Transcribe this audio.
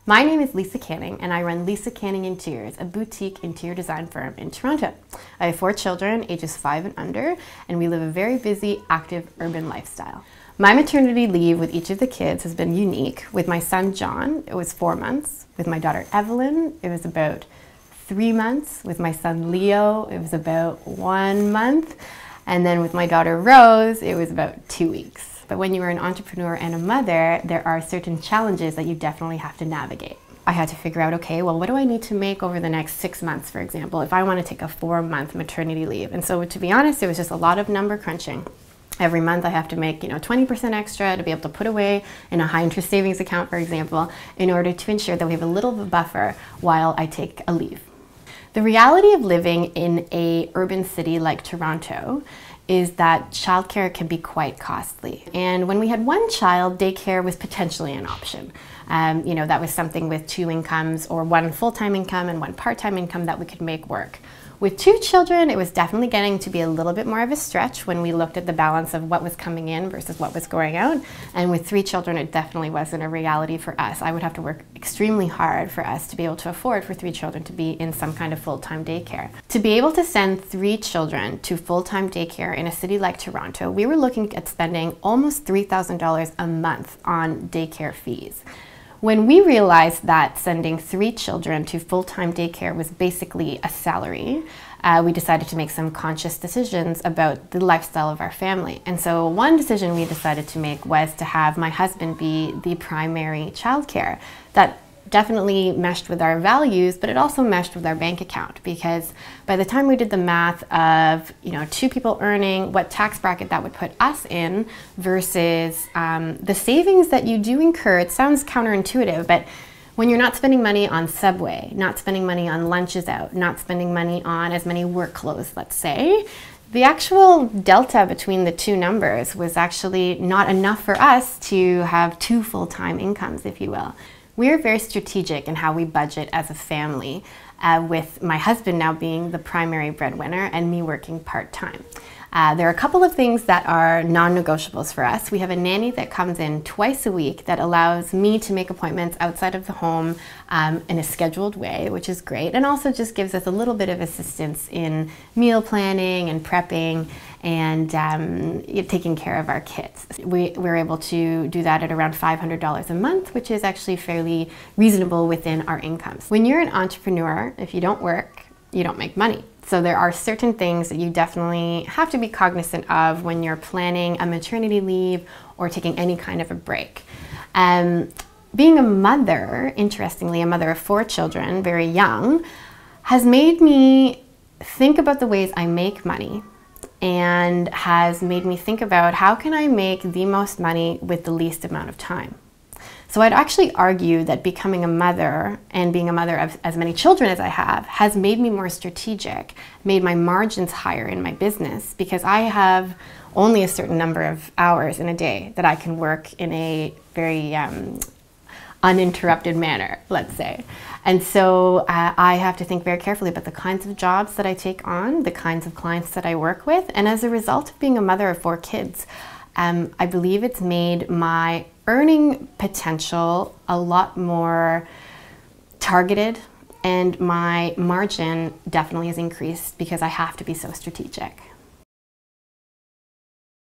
My name is Lisa Canning and I run Lisa Canning Interiors, a boutique interior design firm in Toronto. I have 4 children, ages 5 and under, and we live a very busy, active, urban lifestyle. My maternity leave with each of the kids has been unique. With my son John, it was 4 months. With my daughter Evelyn, it was about 3 months. With my son Leo, it was about 1 month. And then with my daughter Rose, it was about 2 weeks. But when you are an entrepreneur and a mother, there are certain challenges that you definitely have to navigate. I had to figure out, okay, well, what do I need to make over the next 6 months, for example, if I want to take a 4-month maternity leave? And so to be honest, it was just a lot of number crunching. Every month I have to make 20% extra to be able to put away in a high interest savings account, for example, in order to ensure that we have a little of a buffer while I take a leave. The reality of living in an urban city like Toronto is that childcare can be quite costly. And when we had 1 child, daycare was potentially an option. That was something with 2 incomes or 1 full-time income and 1 part-time income that we could make work. With 2 children, it was definitely getting to be a little bit more of a stretch when we looked at the balance of what was coming in versus what was going out. And with 3 children, it definitely wasn't a reality for us. I would have to work extremely hard for us to be able to afford for 3 children to be in some kind of full-time daycare. To be able to send 3 children to full-time daycare in a city like Toronto, we were looking at spending almost $3,000 a month on daycare fees. When we realized that sending 3 children to full-time daycare was basically a salary, we decided to make some conscious decisions about the lifestyle of our family. And so one decision we decided to make was to have my husband be the primary childcare. That definitely meshed with our values, but it also meshed with our bank account, because by the time we did the math of 2 people earning, what tax bracket that would put us in versus the savings that you do incur, it sounds counterintuitive, but when you're not spending money on Subway, not spending money on lunches out, not spending money on as many work clothes, let's say, the actual delta between the 2 numbers was actually not enough for us to have 2 full-time incomes, if you will. We're very strategic in how we budget as a family, with my husband now being the primary breadwinner and me working part-time. There are a couple of things that are non-negotiables for us. We have a nanny that comes in twice a week that allows me to make appointments outside of the home in a scheduled way, which is great, and also just gives us a little bit of assistance in meal planning and prepping and taking care of our kids. We're able to do that at around $500 a month, which is actually fairly reasonable within our incomes. When you're an entrepreneur, if you don't work, you don't make money. So there are certain things that you definitely have to be cognizant of when you're planning a maternity leave or taking any kind of a break. Being a mother, interestingly, a mother of 4 children, very young, has made me think about the ways I make money and has made me think about how can I make the most money with the least amount of time. So I'd actually argue that becoming a mother and being a mother of as many children as I have has made me more strategic, made my margins higher in my business, because I have only a certain number of hours in a day that I can work in a very uninterrupted manner, let's say. And so I have to think very carefully about the kinds of jobs that I take on, the kinds of clients that I work with, and as a result of being a mother of 4 kids, I believe it's made my earning potential a lot more targeted, and my margin definitely has increased because I have to be so strategic.